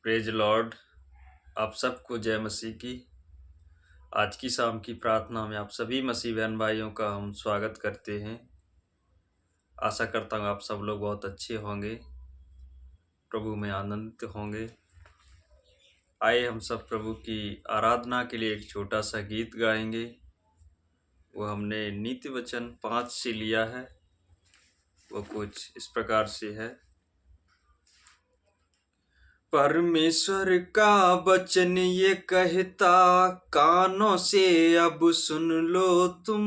Praise Lord. आप सबको जय मसीह की। आज की शाम की प्रार्थना में आप सभी मसीह बहन भाइयों का हम स्वागत करते हैं। आशा करता हूँ आप सब लोग बहुत अच्छे होंगे, प्रभु में आनंदित होंगे। आइए हम सब प्रभु की आराधना के लिए एक छोटा सा गीत गाएंगे। वो हमने नीति वचन 5 से लिया है। वो कुछ इस प्रकार से है। परमेश्वर का वचन ये कहता, कानों से अब सुन लो तुम,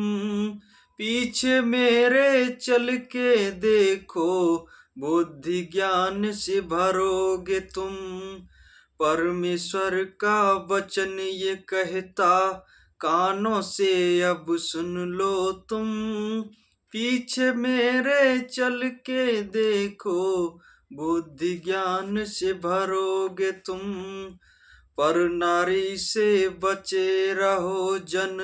पीछे मेरे चल के देखो, बुद्धि ज्ञान से भरोगे तुम। परमेश्वर का वचन ये कहता, कानों से अब सुन लो तुम, पीछे मेरे चल के देखो, बुद्धि ज्ञान से भरोगे तुम। पर नारी से बचे रहो जन,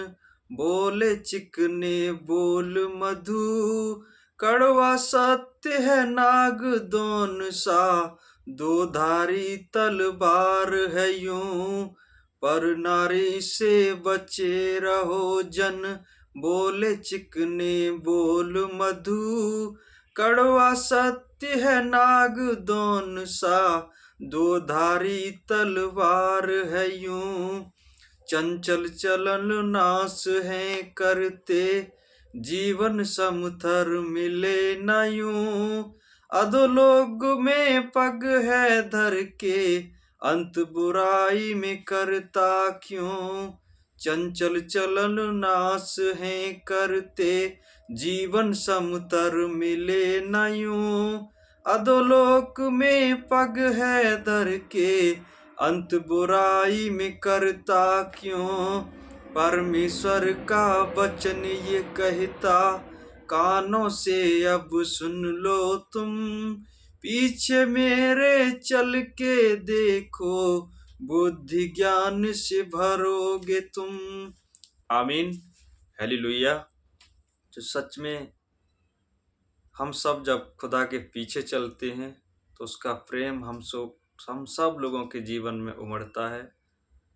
बोले चिकने बोल मधु, कड़वा सत्य है नाग दोन सा, दो धारी तलवार है यूं। पर नारी से बचे रहो जन, बोले चिकने बोल मधु, कड़वा सत्य है नाग दोन सा, दो धारी तलवार है यूं। चंचल चलन नाश है करते, जीवन समथर मिले न यूं। अधोलोक में पग है धर के, अंत बुराई में करता क्यों। चंचल चलन नाश है करते, जीवन समतर मिले न यूं। अधोलोक में पग है धर के, अंत बुराई में करता क्यों। परमेश्वर का वचन ये कहता, कानों से अब सुन लो तुम, पीछे मेरे चल के देखो, बुद्धि ज्ञान से भरोगे तुम। आमीन, हालेलुया। जो सच में हम सब जब खुदा के पीछे चलते हैं तो उसका प्रेम हम सब लोगों के जीवन में उमड़ता है।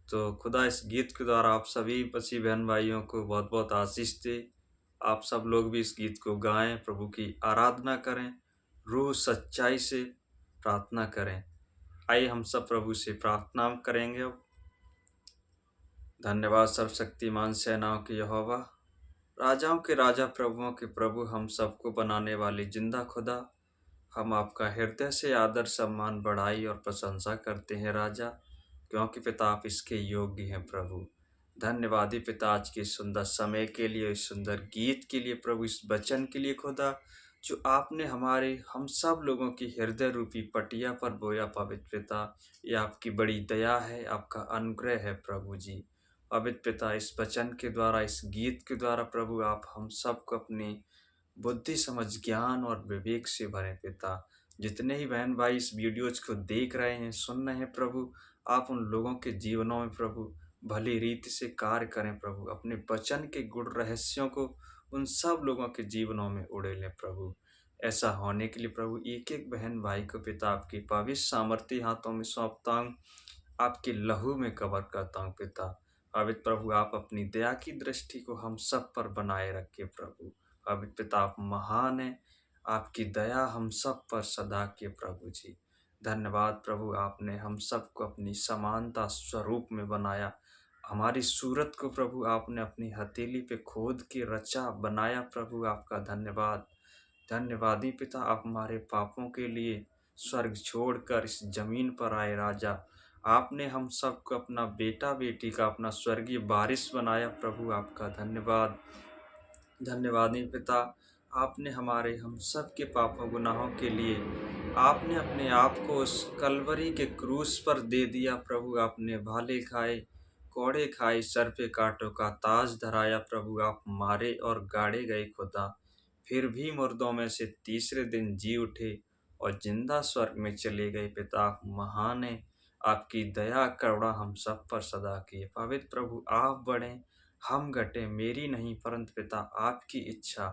तो खुदा इस गीत के द्वारा आप सभी मसीह बहन भाइयों को बहुत बहुत आशीष दे। आप सब लोग भी इस गीत को गाएं, प्रभु की आराधना करें, रूह सच्चाई से प्रार्थना करें। आइए हम सब प्रभु से प्रार्थना करेंगे। अब धन्यवाद सर्वशक्तिमान सेनाओं के यहोवा, राजाओं के राजा, प्रभुओं के प्रभु, हम सबको बनाने वाले जिंदा खुदा, हम आपका हृदय से आदर सम्मान बढ़ाई और प्रशंसा करते हैं राजा, क्योंकि पिता आप इसके योग्य हैं प्रभु। धन्यवादी पिता आज के सुंदर समय के लिए, इस सुंदर गीत के लिए प्रभु, इस वचन के लिए खुदा, जो आपने हमारे हम सब लोगों की हृदय रूपी पटिया पर बोया पवित्र पिता। ये आपकी बड़ी दया है, आपका अनुग्रह है प्रभु जी। पवित्र पिता, इस वचन के द्वारा, इस गीत के द्वारा प्रभु आप हम सबको अपनी बुद्धि समझ ज्ञान और विवेक से भरें पिता। जितने ही बहन भाई इस वीडियोज को देख रहे हैं, सुन रहे हैं प्रभु, आप उन लोगों के जीवनों में प्रभु भली रीति से कार्य करें प्रभु। अपने वचन के गुण रहस्यों को उन सब लोगों के जीवनों में उड़ेलें प्रभु। ऐसा होने के लिए प्रभु एक एक बहन भाई को पिता आपकी पवित्र सामर्थ्य हाथों में सौंपता हूँ, आपके लहू में कवर करता हूँ पिता। पवित्र प्रभु, आप अपनी दया की दृष्टि को हम सब पर बनाए रखे प्रभु। पवित्र पिता, आप महान हैं, आपकी दया हम सब पर सदा के प्रभु जी। धन्यवाद प्रभु, आपने हम सबको अपनी समानता स्वरूप में बनाया। हमारी सूरत को प्रभु आपने अपनी हथेली पे खोद के रचा बनाया प्रभु, आपका धन्यवाद। धन्यवादी पिता, आप हमारे पापों के लिए स्वर्ग छोड़कर इस जमीन पर आए राजा। आपने हम सबको अपना बेटा बेटी का अपना स्वर्गीय वारिस बनाया प्रभु, आपका धन्यवाद। धन्यवादी पिता, आपने हमारे हम सब के पापों गुनाहों के लिए आपने अपने आप को उस कलवरी के क्रूस पर दे दिया प्रभु। आपने भाले खाए, कोड़े खाए, सर पे कांटों का ताज धराया प्रभु। आप मारे और गाड़े गए खुदा, फिर भी मुर्दों में से तीसरे दिन जी उठे और जिंदा स्वर्ग में चले गए पिता। आप महान हैं, आपकी दया करुणा हम सब पर सदा की है। पवित्र प्रभु, आप बढ़ें हम घटे, मेरी नहीं परंतु पिता आपकी इच्छा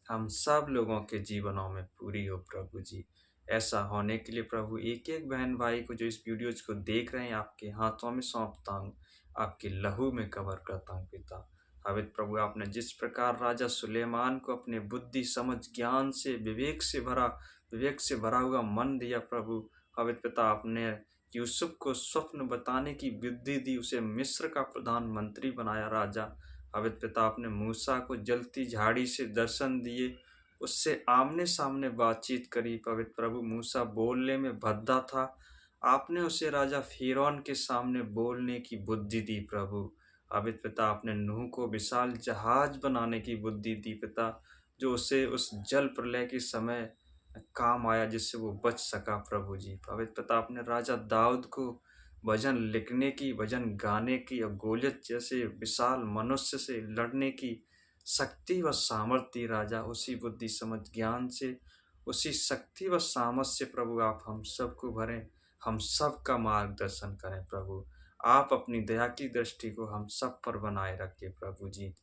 हम सब लोगों के जीवनों में पूरी हो प्रभु जी। ऐसा होने के लिए प्रभु एक-एक बहन-भाई को जो इस वीडियोज़ को देख रहे हैं आपके हाथों में सौंपता हूँ, आपके लहू में कवर करता हूँ पिता। पवित्र प्रभु आपने जिस प्रकार राजा सुलेमान को अपने बुद्धि, समझ, ज्ञान से, विवेक से भरा हुआ मन दिया प्रभु। पवित्र पिता आपने यूसुफ को स्वप्न बताने की बुद्धि दी, उसे मिस्र का प्रधानमंत्री बनाया राजा। पवित्र पिता आपने मूसा को जलती झाड़ी से दर्शन दिए, उससे आमने-सामने बातचीत करी। पवित्र प्रभु मूसा बोलने में भद्दा था, आपने उसे राजा फ़िरौन के सामने बोलने की बुद्धि दी प्रभु। पवित्र पिता आपने नूह को विशाल जहाज बनाने की बुद्धि दी पिता, जो उसे उस जल प्रलय के समय काम आया जिससे वो बच सका प्रभु जी। पवित्र पिता आपने राजा दाऊद को भजन लिखने की, भजन गाने की और गोलियत जैसे विशाल मनुष्य से लड़ने की शक्ति व सामर्थ्य राजा। उसी बुद्धि समझ ज्ञान से, उसी शक्ति व सामर्थ्य से प्रभु आप हम सबको भरें, हम सबका मार्गदर्शन करें प्रभु। आप अपनी दया की दृष्टि को हम सब पर बनाए रखिए प्रभु जी।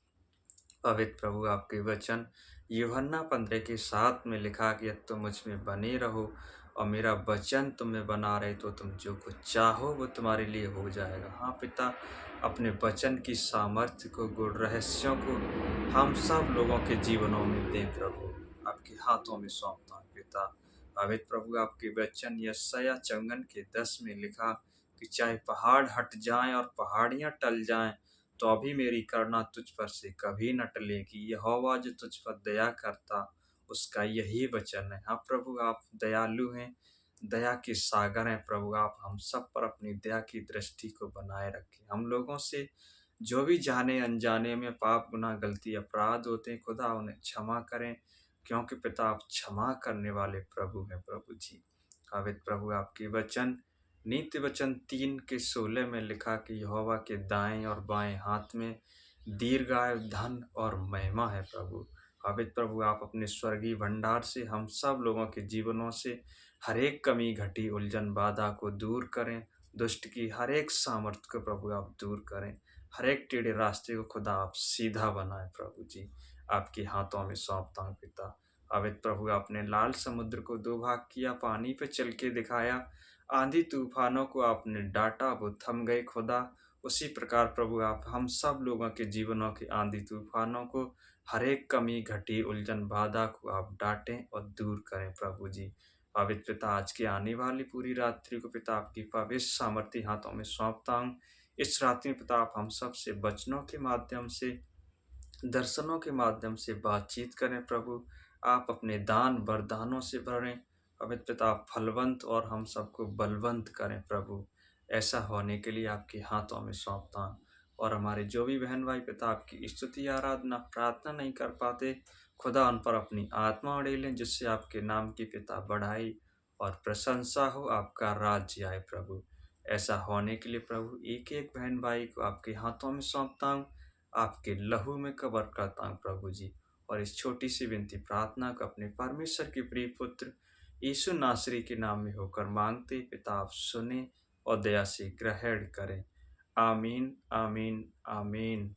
पवित्र प्रभु आपके वचन यूहन्ना 15 के 7 में लिखा कि अब तुम मुझ में बने रहो और मेरा वचन तुम में बना रहे तो तुम जो कुछ चाहो वो तुम्हारे लिए हो जाएगा। हाँ पिता, अपने वचन की सामर्थ्य को, गुण रहस्यों को हम सब लोगों के जीवनों में दें प्रभु। आपके हाथों में सौंपता हूँ पिता। पवित्र प्रभु आपके वचन यशायाह 54 के 10 में लिखा कि चाहे पहाड़ हट जाएं और पहाड़ियां टल जाएं, तो अभी मेरी करुणा तुझ पर से कभी न टलेगी। यहोवा जो तुझ पर दया करता, उसका यही वचन है। हाँ प्रभु, आप दयालु हैं, दया के सागर हैं प्रभु। आप हम सब पर अपनी दया की दृष्टि को बनाए रखें। हम लोगों से जो भी जाने अनजाने में पाप, गुनाह, गलती, अपराध होते हैं खुदा, उन्हें क्षमा करें, क्योंकि पिता आप क्षमा करने वाले प्रभु हैं प्रभु जी। पवित्र प्रभु आपके वचन नीति वचन 3 के 16 में लिखा कि यहोवा के दाएं और बाएं हाथ में दीर्घायु, धन और महिमा है प्रभु। पवित्र प्रभु आप अपने स्वर्गीय भंडार से हम सब लोगों के जीवनों से हर एक कमी, घटी, उलझन, बाधा को दूर करें। दुष्ट की हर एक सामर्थ्य को प्रभु आप दूर करें। हर एक टेढ़े रास्ते को खुदा आप सीधा बनाएं प्रभु जी। आपके हाथों में सौंपता हूँ पिता। पवित्र प्रभु आपने लाल समुद्र को 2 भाग किया, पानी पे चल के दिखाया, आंधी तूफानों को आपने डांटा, वो थम गए खुदा। उसी प्रकार प्रभु आप हम सब लोगों के जीवनों के आंधी तूफानों को, हर एक कमी, घटी, उलझन, बाधा को आप डांटें और दूर करें प्रभु जी। पवित्र पिता आज की आने वाली पूरी रात्रि को पिता आपकी पवित्र सामर्थ्य हाथों में सौंपता हूँ। इस रात्रि में पिता आप हम सब से वचनों के माध्यम से, दर्शनों के माध्यम से बातचीत करें प्रभु। आप अपने दान वरदानों से भरें। पवित्र पिता आप फलवंत और हम सबको बलवंत करें प्रभु। ऐसा होने के लिए आपके हाथों में सौंपता हूं। और हमारे जो भी बहन भाई पिता आपकी स्तुति, आराधना, प्रार्थना नहीं कर पाते, खुदा उन पर अपनी आत्मा उड़ेलें, जिससे आपके नाम की पिता बढ़ाई और प्रशंसा हो, आपका राज्य आए प्रभु। ऐसा होने के लिए प्रभु एक एक बहन भाई को आपके हाथों में सौंपता हूँ, आपके लहू में कवर करता हूँ प्रभु जी। और इस छोटी सी विनती प्रार्थना को अपने परमेश्वर के प्रिय पुत्र यीशु नासरी के नाम में होकर मांगते, पिता आप सुने और दया से ग्रहण करें। आमीन, आमीन, आमीन।